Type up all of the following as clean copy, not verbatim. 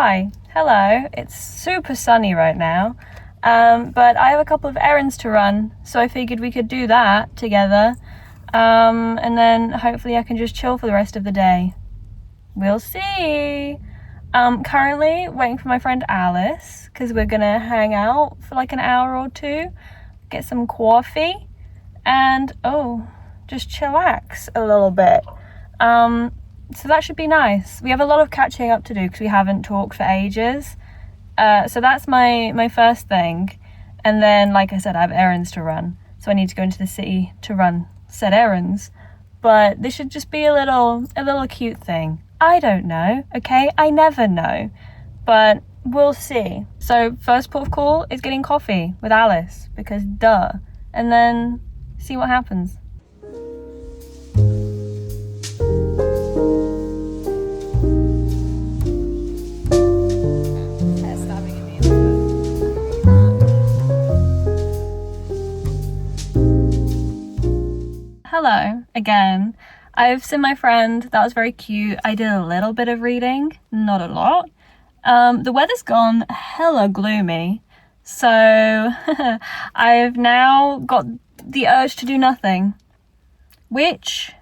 hi, hello. It's super sunny right now, but I have a couple of errands to run, so I figured we could do that together, and then hopefully I can just chill for the rest of the day. We'll see. Currently waiting for my friend Alice, because we're gonna hang out for like an hour or two, get some coffee, and just chillax a little bit. So that should be nice. We have a lot of catching up to do because we haven't talked for ages. So that's my first thing. And then, like I said, I have errands to run. So I need to go into the city to run said errands. But this should just be a little cute thing. I don't know, okay? I never know. But we'll see. So first port of call is getting coffee with Alice, because duh. And then see what happens. Hello again. I've seen my friend. That was very cute. I did a little bit of reading, not a lot. The weather's gone hella gloomy, so I've now got the urge to do nothing, which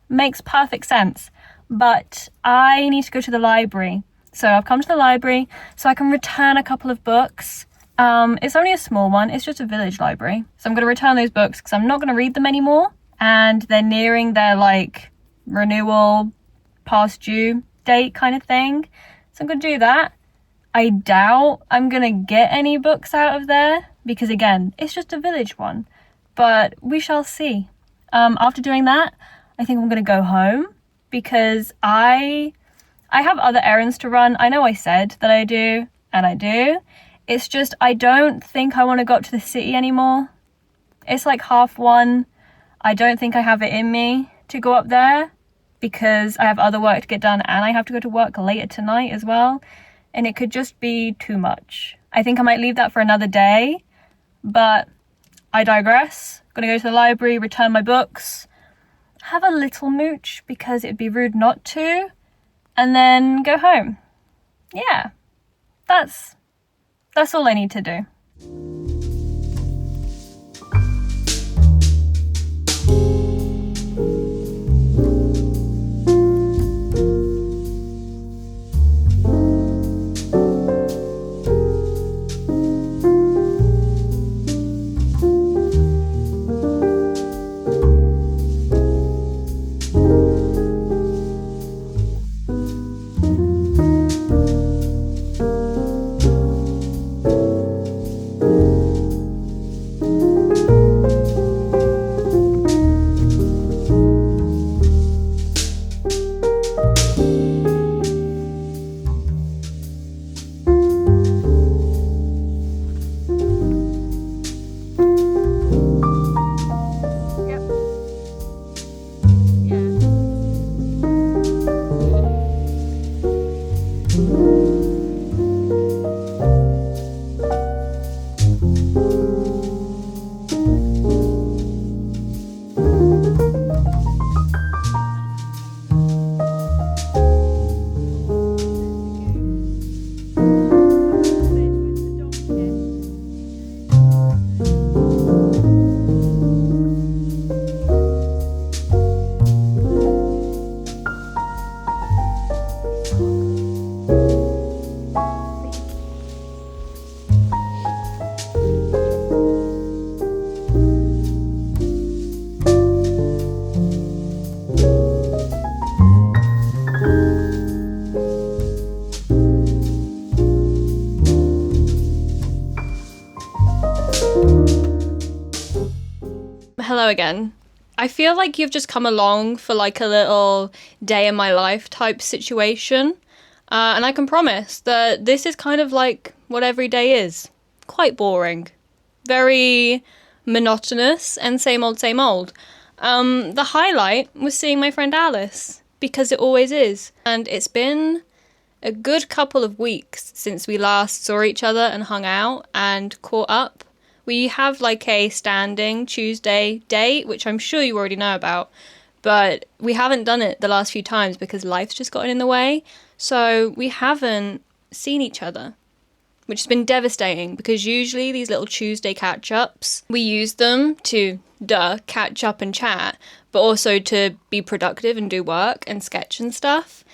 makes perfect sense. But I need to go to the library, so I've come to the library so I can return a couple of books. It's only a small one. It's just a village library, so I'm going to return those books because I'm not going to read them anymore. And they're nearing their renewal past due date kind of thing. So I'm going to do that. I doubt I'm going to get any books out of there because, again, it's just a village one. But we shall see. After doing that, I think I'm going to go home because I have other errands to run. I know I said that I do, and I do. It's just I don't think I want to go up to the city anymore. It's like 1:30. I don't think I have it in me to go up there because I have other work to get done and I have to go to work later tonight as well. And it could just be too much. I think I might leave that for another day, but I digress. I'm gonna go to the library, return my books, have a little mooch because it'd be rude not to, and then go home. Yeah, that's all I need to do. Hello again. I feel like you've just come along for like a little day in my life type situation. And I can promise that this is kind of like what every day is. Quite boring. Very monotonous and same old, same old. The highlight was seeing my friend Alice, because it always is. And it's been a good couple of weeks since we last saw each other and hung out and caught up. We have like a standing Tuesday date, which I'm sure you already know about, but we haven't done it the last few times because life's just gotten in the way. So we haven't seen each other, which has been devastating because usually these little Tuesday catch-ups, we use them to, catch up and chat, but also to be productive and do work and sketch and stuff.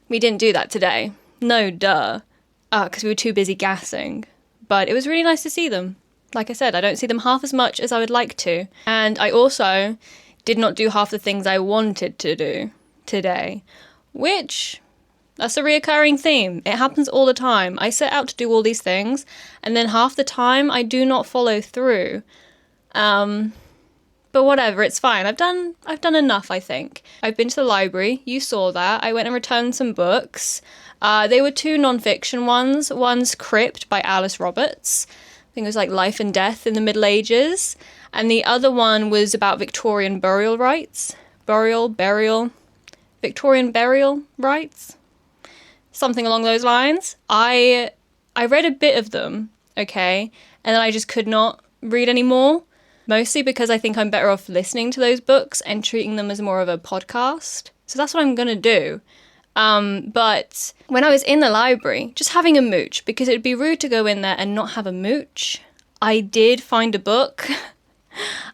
We didn't do that today. No, because we were too busy gassing. But it was really nice to see them. Like I said, I don't see them half as much as I would like to. And I also did not do half the things I wanted to do today, which, that's a reoccurring theme. It happens all the time. I set out to do all these things, and then half the time I do not follow through. But whatever, it's fine. I've done enough, I think. I've been to the library. You saw that. I went and returned some books. They were 2 non-fiction ones. One's Crypt by Alice Roberts. I think it was like life and death in the Middle Ages. And the other one was about Victorian burial rites. Victorian burial rites? Something along those lines. I read a bit of them, okay? And then I just could not read anymore. Mostly because I think I'm better off listening to those books and treating them as more of a podcast. So that's what I'm going to do. But when I was in the library, just having a mooch, because it'd be rude to go in there and not have a mooch, I did find a book.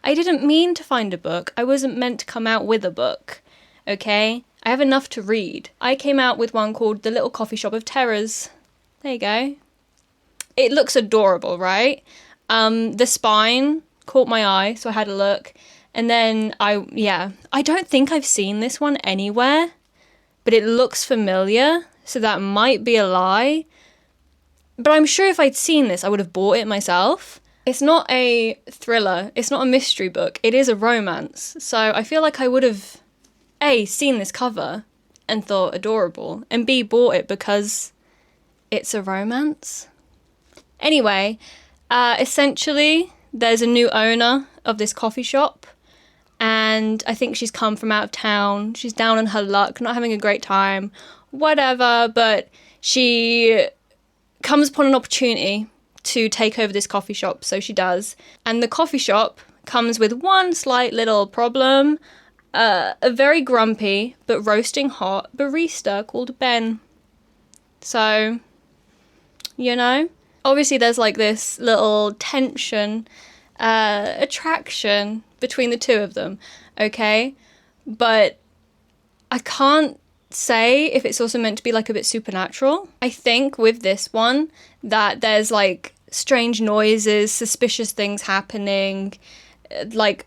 I didn't mean to find a book. I wasn't meant to come out with a book, okay? I have enough to read. I came out with one called The Little Coffee Shop of Terrors. There you go. It looks adorable, right? The spine caught my eye, so I had a look. And then I don't think I've seen this one anywhere, but it looks familiar, so that might be a lie. But I'm sure if I'd seen this, I would have bought it myself. It's not a thriller, it's not a mystery book, it is a romance. So I feel like I would have, A, seen this cover and thought adorable, and B, bought it because it's a romance. Anyway, essentially, there's a new owner of this coffee shop, and I think she's come from out of town. She's down on her luck, not having a great time, whatever, but she comes upon an opportunity to take over this coffee shop, so she does. And the coffee shop comes with one slight little problem, a very grumpy but roasting hot barista called Ben. So, you know, obviously there's like this little tension, attraction between the two of them, okay? But I can't say if it's also meant to be like a bit supernatural. I think with this one that there's like strange noises, suspicious things happening, like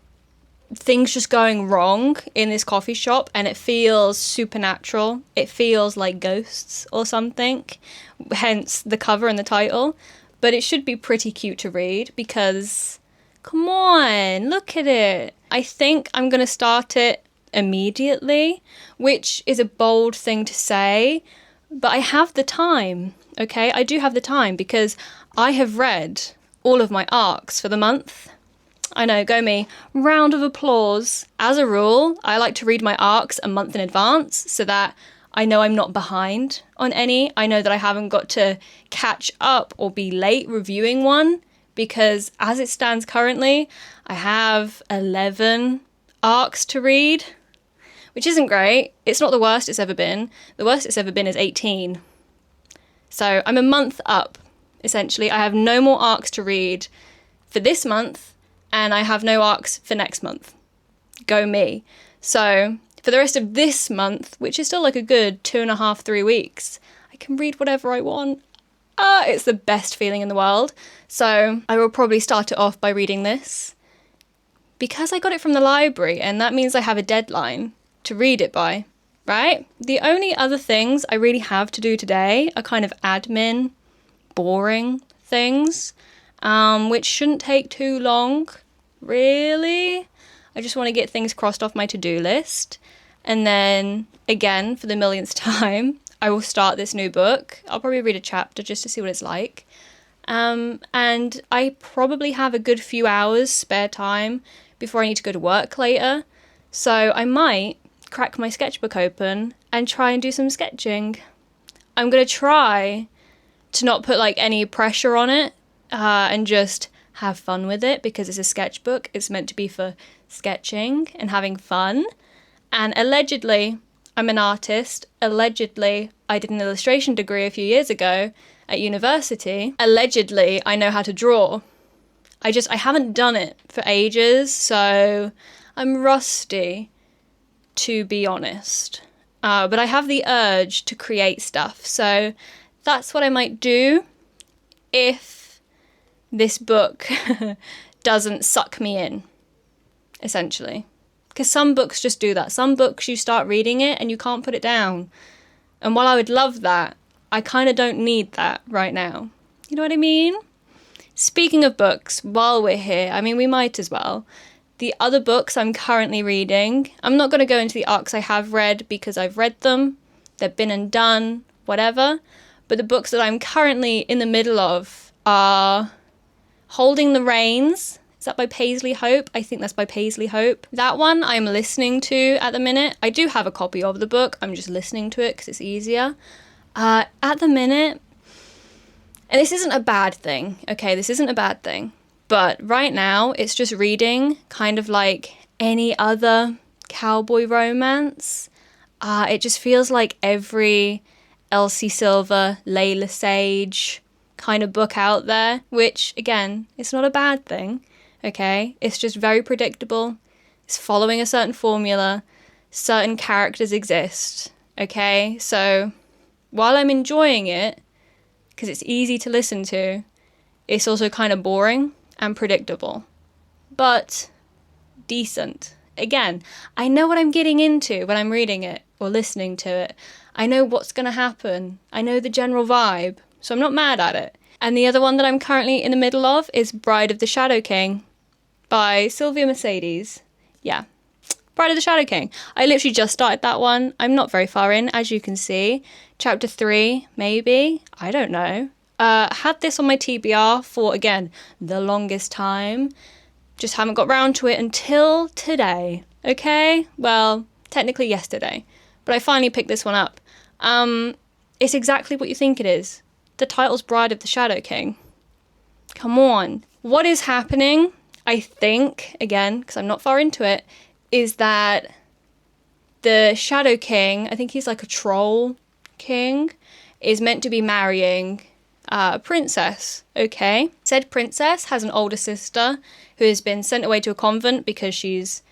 things just going wrong in this coffee shop, and it feels supernatural. It feels like ghosts or something, hence the cover and the title. But it should be pretty cute to read because, come on, look at it. I think I'm going to start it immediately, which is a bold thing to say, but I have the time, okay? I do have the time because I have read all of my arcs for the month. I know, go me. Round of applause. As a rule, I like to read my arcs a month in advance so that I know I'm not behind on any. I know that I haven't got to catch up or be late reviewing one, because as it stands currently, I have 11 arcs to read, which isn't great. It's not the worst it's ever been. The worst it's ever been is 18. So I'm a month up, essentially. I have no more arcs to read for this month, and I have no arcs for next month. Go me. So for the rest of this month, which is still like a good 2.5, 3 weeks, I can read whatever I want. It's the best feeling in the world. So I will probably start it off by reading this, because I got it from the library, and that means I have a deadline to read it by, right? The only other things I really have to do today are kind of admin, boring things, which shouldn't take too long, really. I just want to get things crossed off my to-do list. And then, again, for the millionth time, I will start this new book. I'll probably read a chapter just to see what it's like. And I probably have a good few hours spare time before I need to go to work later. So I might crack my sketchbook open and try and do some sketching. I'm going to try to not put like any pressure on it, and just have fun with it, because it's a sketchbook. It's meant to be for sketching and having fun. And allegedly, I'm an artist. Allegedly, I did an illustration degree a few years ago at university. Allegedly, I know how to draw. I haven't done it for ages, so I'm rusty, to be honest. But I have the urge to create stuff, so that's what I might do if this book doesn't suck me in, essentially. Because some books just do that. Some books you start reading it and you can't put it down. And while I would love that, I kind of don't need that right now. You know what I mean? Speaking of books, while we're here, I mean, we might as well. The other books I'm currently reading, I'm not going to go into the arcs I have read because I've read them. They've been and done, whatever. But the books that I'm currently in the middle of are Holding the Reins. Is that by Paisley Hope? I think that's by Paisley Hope. That one I'm listening to at the minute. I do have a copy of the book. I'm just listening to it because it's easier. At the minute, and this isn't a bad thing, okay? This isn't a bad thing. But right now, it's just reading kind of like any other cowboy romance. It just feels like every Elsie Silver, Layla Sage kind of book out there, which, again, it's not a bad thing, okay? It's just very predictable. It's following a certain formula. Certain characters exist, okay? So while I'm enjoying it, because it's easy to listen to, it's also kind of boring and predictable, but decent. Again, I know what I'm getting into when I'm reading it or listening to it. I know what's going to happen. I know the general vibe, so I'm not mad at it. And the other one that I'm currently in the middle of is Bride of the Shadow King by Sylvia Mercedes. Yeah, Bride of the Shadow King. I literally just started that one. I'm not very far in, as you can see. Chapter 3, maybe? I don't know. Had this on my TBR for, again, the longest time. Just haven't got round to it until today. Okay? Well, technically yesterday. But I finally picked this one up. It's exactly what you think it is. The title's Bride of the Shadow King. Come on. What is happening, I think, again, because I'm not far into it, is that the Shadow King, I think he's like a troll king, is meant to be marrying a princess, okay? Said princess has an older sister who has been sent away to a convent because she's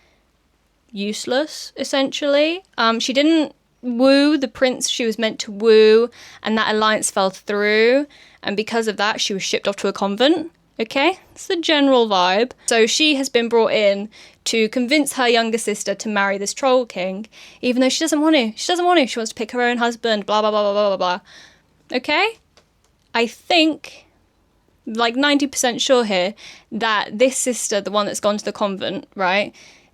useless, essentially. She didn't woo the prince she was meant to woo, and that alliance fell through, and because of that, she was shipped off to a convent, okay? It's the general vibe. So she has been brought in to convince her younger sister to marry this troll king, even though she doesn't want to. She doesn't want to. She wants to pick her own husband, blah, blah, blah, blah, blah, blah. Okay? I think, like 90% sure here, that this sister, the one that's gone to the convent, right,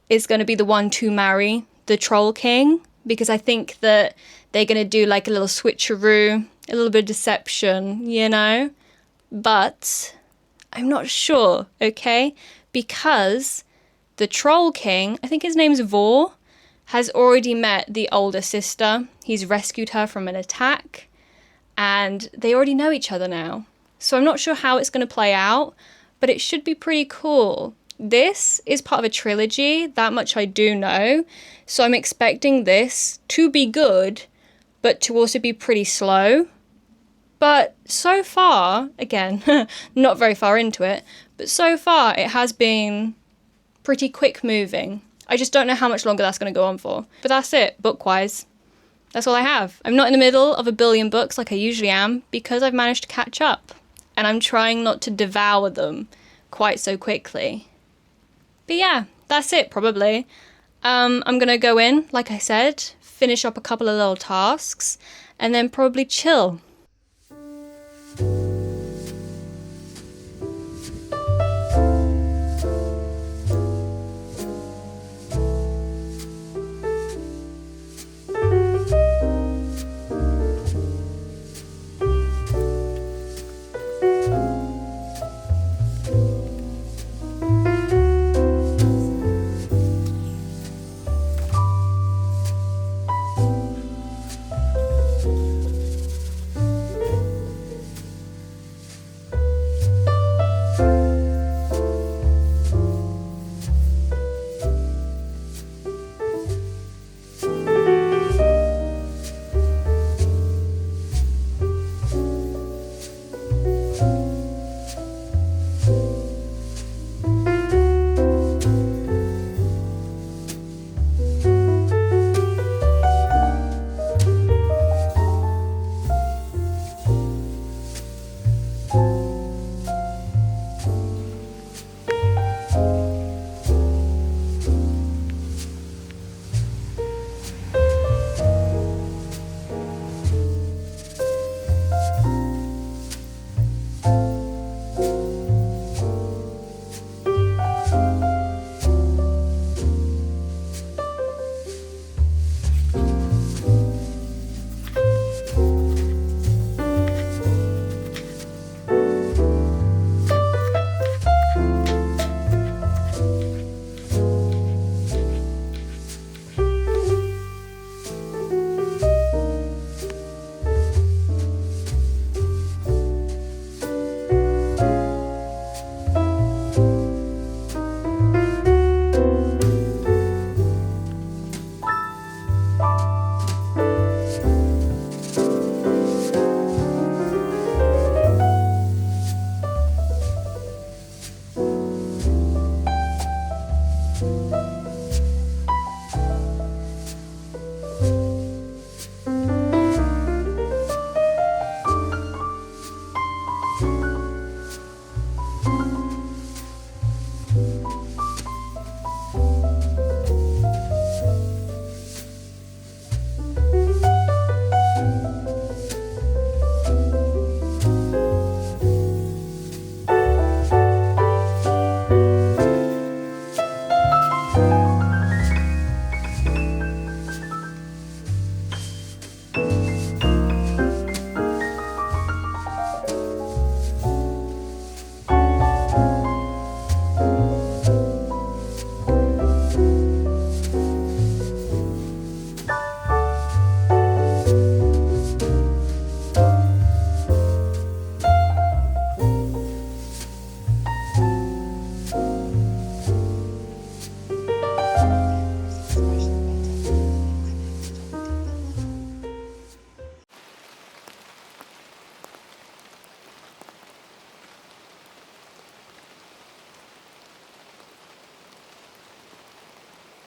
is going to be the one to marry the troll king, because I think that they're going to do like a little switcheroo, a little bit of deception, you know? But I'm not sure, okay? Because the troll king, I think his name's Vor, has already met the older sister. He's rescued her from an attack, and they already know each other now. So I'm not sure how it's going to play out, but it should be pretty cool. This is part of a trilogy, that much I do know. So I'm expecting this to be good, but to also be pretty slow. But so far, again, not very far into it, but so far it has been pretty quick moving. I just don't know how much longer that's going to go on for. But that's it, book-wise. That's all I have. I'm not in the middle of a billion books like I usually am because I've managed to catch up. And I'm trying not to devour them quite so quickly. But yeah, that's it probably. I'm going to go in, like I said, finish up a couple of little tasks, and then probably chill